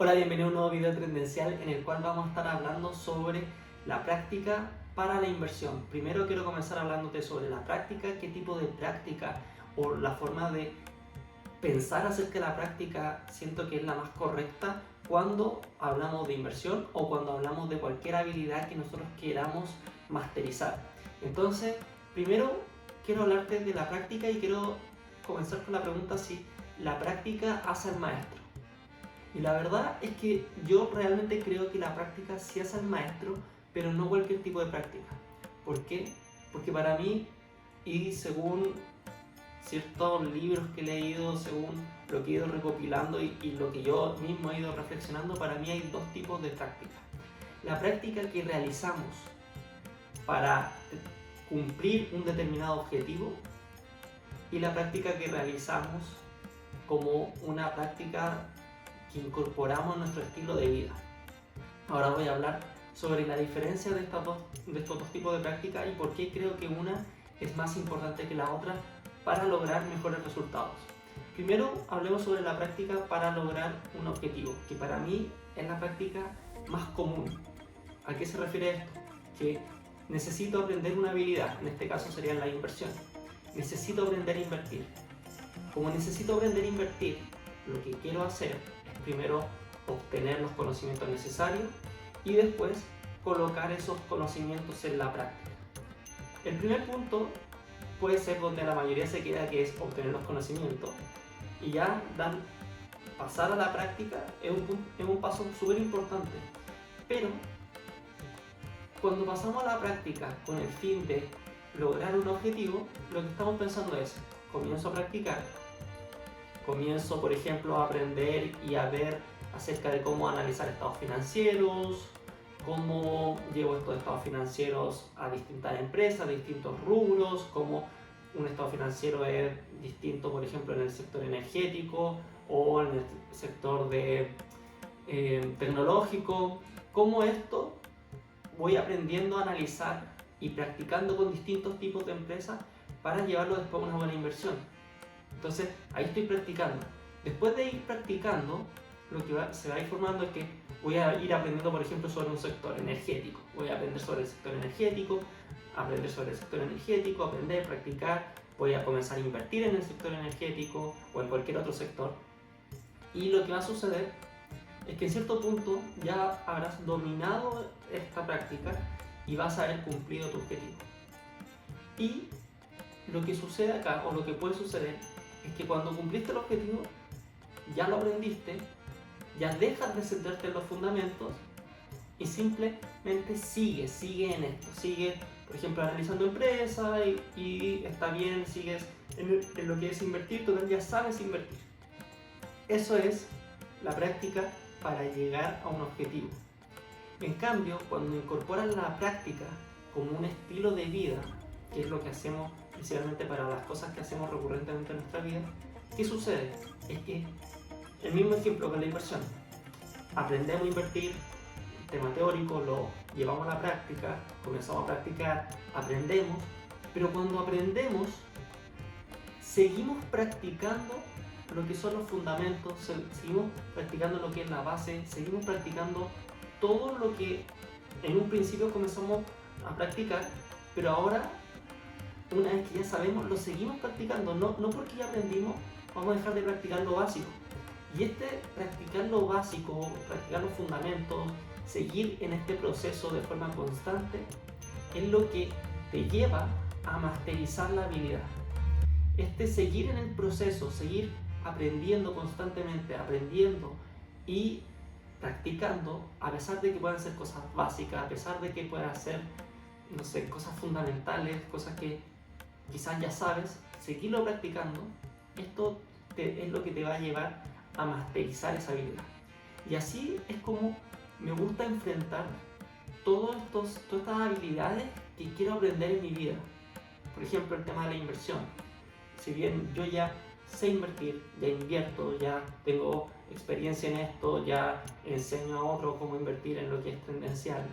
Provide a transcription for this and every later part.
Hola, bienvenido a un nuevo video tendencial en el cual vamos a estar hablando sobre la práctica para la inversión. Primero quiero comenzar hablándote sobre la práctica, qué tipo de práctica o la forma de pensar acerca de la práctica siento que es la más correcta cuando hablamos de inversión o cuando hablamos de cualquier habilidad que nosotros queramos masterizar. Entonces, primero quiero hablarte de la práctica y quiero comenzar con la pregunta si la práctica hace al maestro. Y la verdad es que yo realmente creo que la práctica sí hace al maestro, pero no cualquier tipo de práctica. ¿Por qué? Porque para mí, y según ciertos libros que he leído, según lo que he ido recopilando y lo que yo mismo he ido reflexionando, para mí hay dos tipos de práctica. La práctica que realizamos para cumplir un determinado objetivo y la práctica que realizamos como una práctica que incorporamos en nuestro estilo de vida. Ahora voy a hablar sobre la diferencia de estos dos tipos de práctica y por qué creo que una es más importante que la otra para lograr mejores resultados. Primero hablemos sobre la práctica para lograr un objetivo, que para mí es la práctica más común. ¿A qué se refiere esto? Que necesito aprender una habilidad, en este caso sería la inversión. Necesito aprender a invertir. Como necesito aprender a invertir, lo que quiero hacer es primero obtener los conocimientos necesarios y después colocar esos conocimientos en la práctica. El primer punto puede ser donde la mayoría se queda, que es obtener los conocimientos, y ya pasar a la práctica es un paso súper importante. Pero cuando pasamos a la práctica con el fin de lograr un objetivo, lo que estamos pensando es, comienzo a practicar, comienzo por ejemplo a aprender y a ver acerca de cómo analizar estados financieros, cómo llevo estos estados financieros a distintas empresas, a distintos rubros, cómo un estado financiero es distinto, por ejemplo, en el sector energético o en el sector tecnológico, cómo esto voy aprendiendo a analizar y practicando con distintos tipos de empresas para llevarlo después a una buena inversión. Entonces, ahí estoy practicando. Después de ir practicando, lo que se va a ir formando es que voy a ir aprendiendo, por ejemplo, sobre un sector energético. Voy a aprender sobre el sector energético, aprender, practicar. Voy a comenzar a invertir en el sector energético o en cualquier otro sector. Y lo que va a suceder es que en cierto punto ya habrás dominado esta práctica y vas a haber cumplido tu objetivo. Y lo que sucede acá, o lo que puede suceder, es que cuando cumpliste el objetivo, ya lo aprendiste, ya dejas de centrarte en los fundamentos y simplemente sigue en esto, sigue, por ejemplo, analizando empresas y está bien, sigues en lo que es invertir, tú ya sabes invertir. Eso es la práctica para llegar a un objetivo. En cambio, cuando incorporas la práctica como un estilo de vida, que es lo que hacemos principalmente para las cosas que hacemos recurrentemente en nuestra vida, ¿qué sucede? Es que el mismo ejemplo con la inversión. Aprendemos a invertir, tema teórico, lo llevamos a la práctica, comenzamos a practicar, aprendemos, pero cuando aprendemos, seguimos practicando lo que son los fundamentos, seguimos practicando lo que es la base, seguimos practicando todo lo que en un principio comenzamos a practicar, pero ahora, una vez que ya sabemos, lo seguimos practicando, no porque ya aprendimos, vamos a dejar de practicar lo básico. Y practicar lo básico, practicar los fundamentos, seguir en este proceso de forma constante, es lo que te lleva a masterizar la habilidad. Seguir en el proceso, seguir aprendiendo constantemente, aprendiendo y practicando, a pesar de que puedan ser cosas básicas, a pesar de que puedan ser, no sé, cosas fundamentales, cosas que quizás ya sabes, seguirlo practicando, esto es lo que te va a llevar a masterizar esa habilidad. Y así es como me gusta enfrentar todas estas habilidades que quiero aprender en mi vida. Por ejemplo, el tema de la inversión. Si bien yo ya sé invertir, ya invierto, ya tengo experiencia en esto, ya enseño a otros cómo invertir en lo que es tendencial,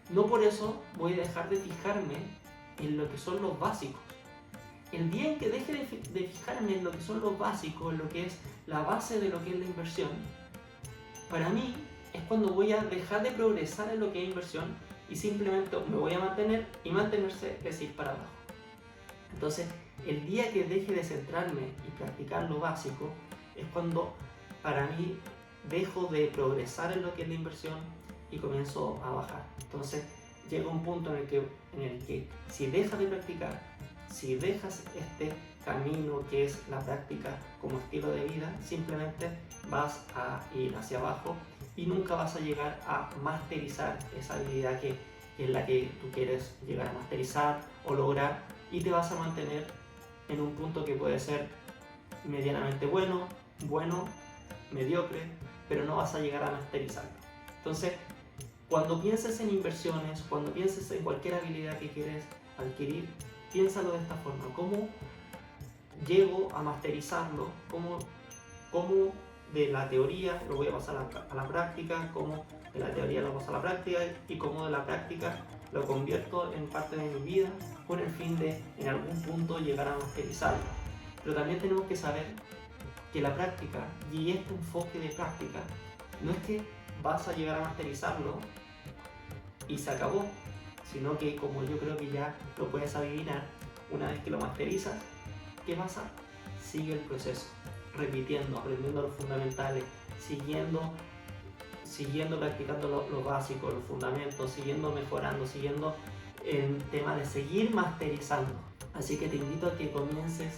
no por eso voy a dejar de fijarme en lo que son los básicos. El día en que deje de fijarme en lo que son los básicos, en lo que es la base de lo que es la inversión, para mí es cuando voy a dejar de progresar en lo que es inversión y simplemente me voy a mantener, y mantenerse es ir para abajo. Entonces, el día que deje de centrarme y practicar lo básico es cuando para mí dejo de progresar en lo que es la inversión y comienzo a bajar. Entonces, llega un punto en el que si dejas de practicar, si dejas este camino que es la práctica como estilo de vida, simplemente vas a ir hacia abajo y nunca vas a llegar a masterizar esa habilidad que es la que tú quieres llegar a masterizar o lograr, y te vas a mantener en un punto que puede ser medianamente bueno, mediocre, pero no vas a llegar a masterizarlo. Entonces, cuando pienses en inversiones, cuando pienses en cualquier habilidad que quieres adquirir, piénsalo de esta forma: ¿cómo llego a masterizarlo? ¿Cómo de la teoría lo voy a pasar a la práctica? ¿Cómo de la teoría lo paso a la práctica? ¿Y cómo de la práctica lo convierto en parte de mi vida con el fin de en algún punto llegar a masterizarlo? Pero también tenemos que saber que la práctica y este enfoque de práctica no es que vas a llegar a masterizarlo y se acabó, sino que, como yo creo que ya lo puedes adivinar, una vez que lo masterizas, ¿qué pasa? Sigue el proceso, repitiendo, aprendiendo los fundamentales, siguiendo practicando lo básico, los fundamentos, siguiendo mejorando, siguiendo el tema de seguir masterizando. Así que te invito a que comiences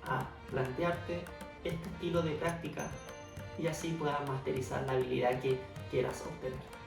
a plantearte este estilo de práctica y así puedas masterizar la habilidad que quieras obtener.